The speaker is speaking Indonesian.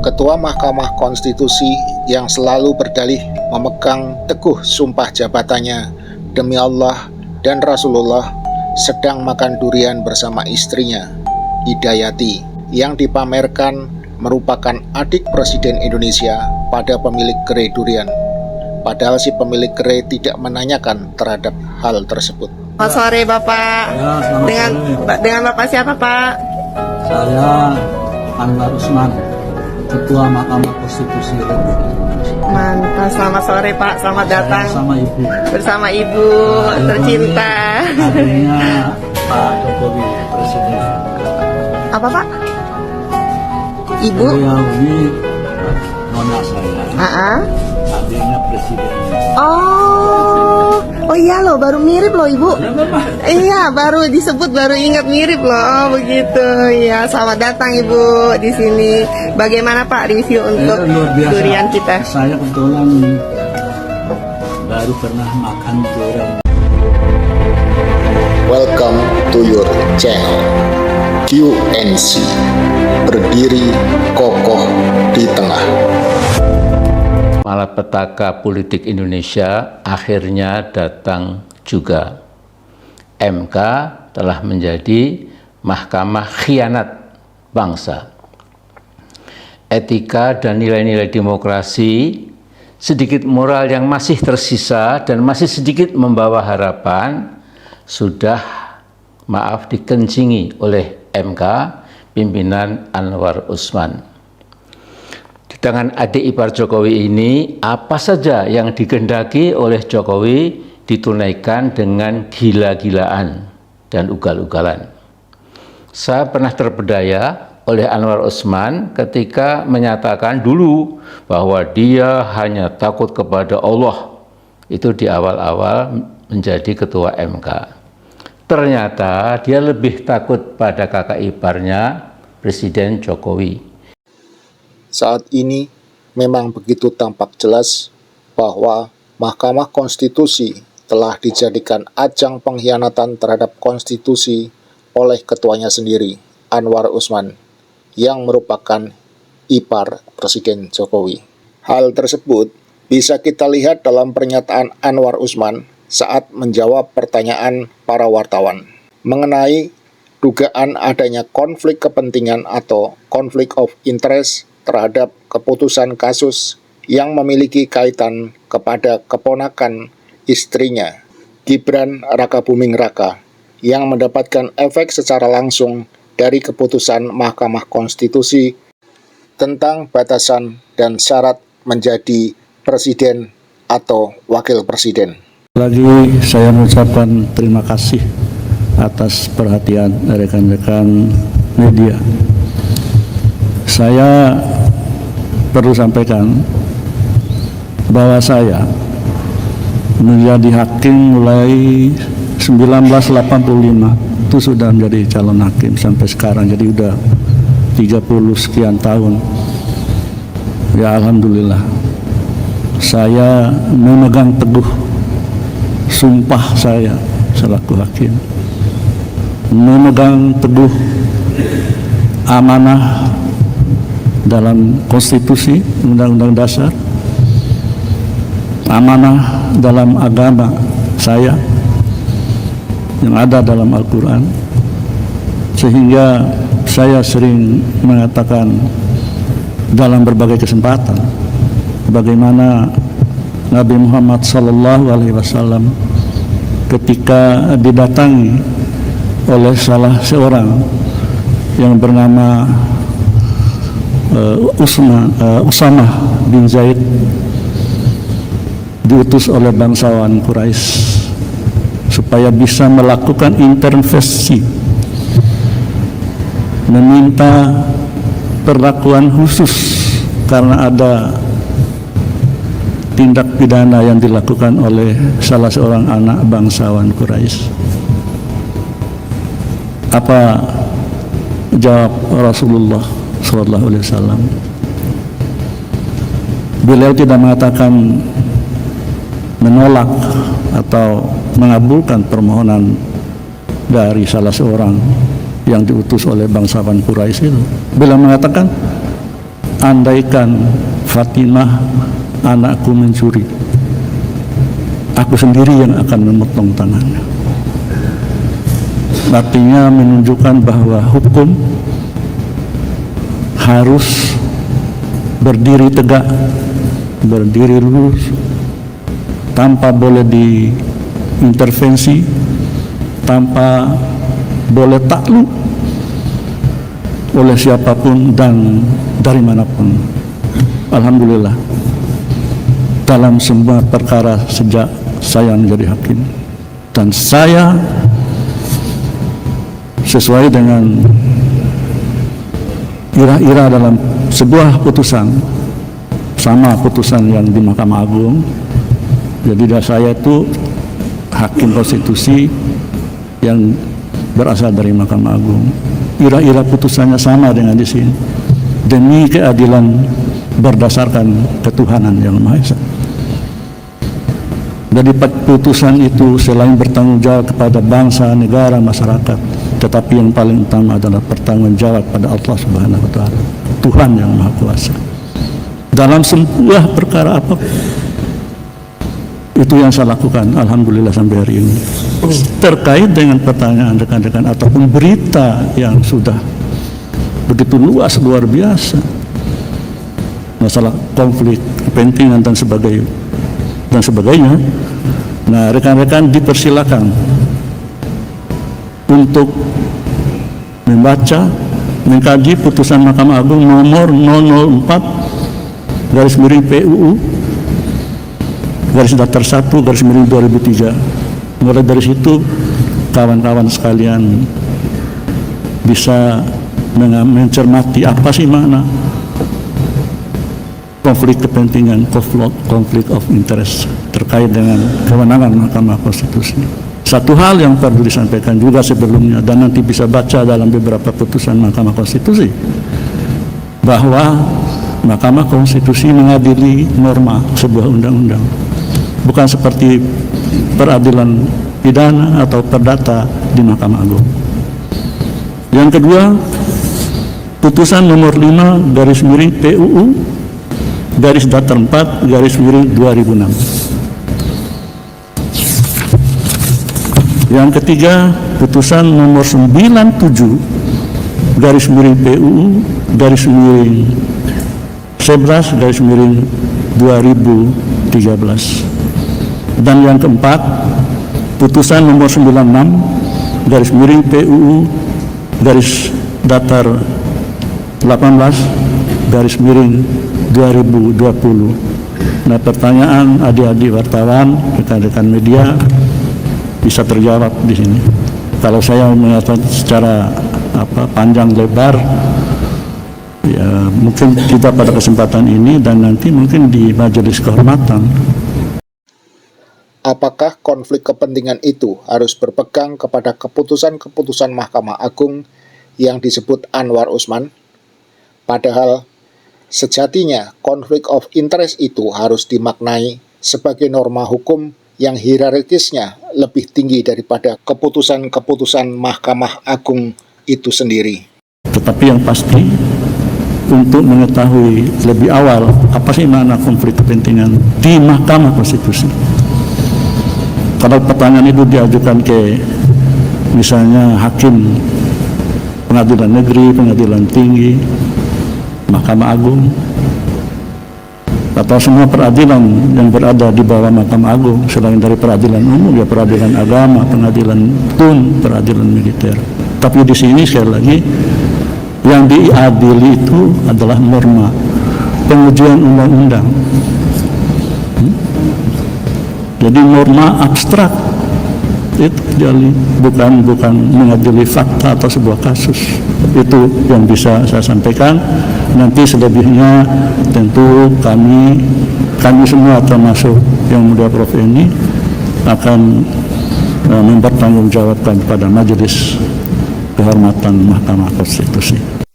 Ketua Mahkamah Konstitusi yang selalu berdalih memegang teguh sumpah jabatannya demi Allah dan Rasulullah sedang makan durian bersama istrinya, Hidayati, yang dipamerkan merupakan adik Presiden Indonesia pada pemilik gerai durian. Padahal si pemilik gerai tidak menanyakan terhadap hal tersebut. Selamat sore Bapak. Ya, dengan Bapak siapa Pak? Saya Anwar Usman, Ketua Mahkamah Konstitusi Republik Indonesia. Mantap, selamat sore Pak, selamat datang. Sama Ibu. Bersama Ibu tercinta. Adanya Pak Jokowi Presiden. Apa Pak? Ibu? Beliau ini nona saya. Adanya Presiden. Oh iya loh, baru mirip loh Ibu. Iya, baru disebut, baru ingat mirip loh. Oh begitu. Ya, selamat datang Ibu di sini. Bagaimana Pak review untuk Luar biasa. durian kita? Saya kebetulan baru pernah makan durian. Welcome to your channel QNC, berdiri kokoh di tengah. Malapetaka politik Indonesia akhirnya datang juga. MK telah menjadi mahkamah khianat bangsa. Etika dan nilai-nilai demokrasi, sedikit moral yang masih tersisa dan masih sedikit membawa harapan, sudah dikencingi oleh MK pimpinan Anwar Usman. Di tangan adik ipar Jokowi ini, apa saja yang dikehendaki oleh Jokowi ditunaikan dengan gila-gilaan dan ugal-ugalan. Saya pernah terpedaya oleh Anwar Usman ketika menyatakan dulu bahwa dia hanya takut kepada Allah. Itu di awal-awal menjadi ketua MK. Ternyata dia lebih takut pada kakak iparnya, Presiden Jokowi. Saat ini memang begitu tampak jelas bahwa Mahkamah Konstitusi telah dijadikan ajang pengkhianatan terhadap konstitusi oleh ketuanya sendiri, Anwar Usman, yang merupakan ipar Presiden Jokowi. Hal tersebut bisa kita lihat dalam pernyataan Anwar Usman saat menjawab pertanyaan para wartawan mengenai dugaan adanya konflik kepentingan atau konflik of interest terhadap keputusan kasus yang memiliki kaitan kepada keponakan istrinya, Gibran Rakabuming Raka, yang mendapatkan efek secara langsung dari keputusan Mahkamah Konstitusi tentang batasan dan syarat menjadi presiden atau wakil presiden. Lagi saya mengucapkan terima kasih atas perhatian rekan-rekan media. Saya perlu sampaikan bahwa saya menjadi hakim mulai 1985 itu sudah menjadi calon hakim sampai sekarang, jadi udah 30 sekian tahun. Ya alhamdulillah, saya memegang teguh sumpah saya selaku hakim, memegang teguh amanah dalam konstitusi, undang-undang dasar, amanah dalam agama saya yang ada dalam Al-Quran, sehingga saya sering mengatakan dalam berbagai kesempatan bagaimana Nabi Muhammad SAW ketika didatangi oleh salah seorang yang bernama Usamah bin Zaid, diutus oleh bangsawan Quraisy supaya bisa melakukan intervensi, meminta perlakuan khusus karena ada tindak pidana yang dilakukan oleh salah seorang anak bangsawan Quraisy. Apa jawab Rasulullah SAW? Beliau tidak mengatakan menolak atau mengabulkan permohonan dari salah seorang yang diutus oleh bangsawan Quraisy itu. Beliau mengatakan, andaikan Fatimah anakku mencuri, aku sendiri yang akan memotong tangannya. Artinya menunjukkan bahwa hukum harus berdiri tegak, berdiri lurus, tanpa boleh diintervensi, tanpa boleh takluk oleh siapapun dan dari manapun. Alhamdulillah, dalam semua perkara sejak saya menjadi hakim, dan saya sesuai dengan ira-ira dalam sebuah putusan, sama putusan yang di Mahkamah Agung. Jadi saya itu hakim konstitusi yang berasal dari Mahkamah Agung. Ira-ira putusannya sama dengan di sini, demi keadilan berdasarkan ketuhanan yang Maha Esa. Jadi putusan itu selain bertanggung jawab kepada bangsa, negara, masyarakat, tetapi yang paling utama adalah bertanggung jawab pada Allah Subhanahu wa Ta'ala, Tuhan yang Maha Kuasa. Dalam sebuah perkara apa, itu yang saya lakukan, alhamdulillah sampai hari ini. Terkait dengan pertanyaan rekan-rekan ataupun berita yang sudah begitu luas, luar biasa, masalah konflik kepentingan dan sebagainya. Nah, rekan-rekan dipersilakan untuk membaca, mengkaji putusan Mahkamah Agung nomor 004/PUU /1/2003. Mulai dari situ kawan-kawan sekalian bisa mencermati apa sih makna konflik kepentingan, konflik of interest terkait dengan kewenangan Mahkamah Konstitusi. Satu hal yang perlu disampaikan juga sebelumnya, dan nanti bisa baca dalam beberapa putusan Mahkamah Konstitusi, bahwa Mahkamah Konstitusi mengadili norma sebuah undang-undang, bukan seperti peradilan pidana atau perdata di Mahkamah Agung. Yang kedua, putusan nomor 5/PUU /4/2006. Yang ketiga, putusan nomor 97/PUU /11/2013. Dan yang keempat, putusan nomor 96/PUU /18/2020. Nah, pertanyaan adik-adik wartawan, rekan-rekan media bisa terjawab di sini. Kalau saya mengatakan secara panjang lebar, ya mungkin kita pada kesempatan ini dan nanti mungkin di majelis kehormatan. Apakah konflik kepentingan itu harus berpegang kepada keputusan-keputusan Mahkamah Agung yang disebut Anwar Usman? Padahal sejatinya konflik of interest itu harus dimaknai sebagai norma hukum yang hierarkisnya lebih tinggi daripada keputusan-keputusan Mahkamah Agung itu sendiri. Tetapi yang pasti, untuk mengetahui lebih awal apa sih makna konflik kepentingan di Mahkamah Konstitusi, kalau pertanyaan itu diajukan ke misalnya hakim pengadilan negeri, pengadilan tinggi, Mahkamah Agung, atau semua peradilan yang berada di bawah Mahkamah Agung selain dari peradilan umum, ya peradilan agama, pengadilan tun, peradilan militer. Tapi di sini sekali lagi yang diadili itu adalah norma pengujian undang-undang. Jadi norma abstrak itu jadi bukan mengadili fakta atau sebuah kasus. Itu yang bisa saya sampaikan. Nanti selebihnya tentu kami semua termasuk yang mulia Prof ini akan mempertanggungjawabkan pada majelis kehormatan Mahkamah Konstitusi.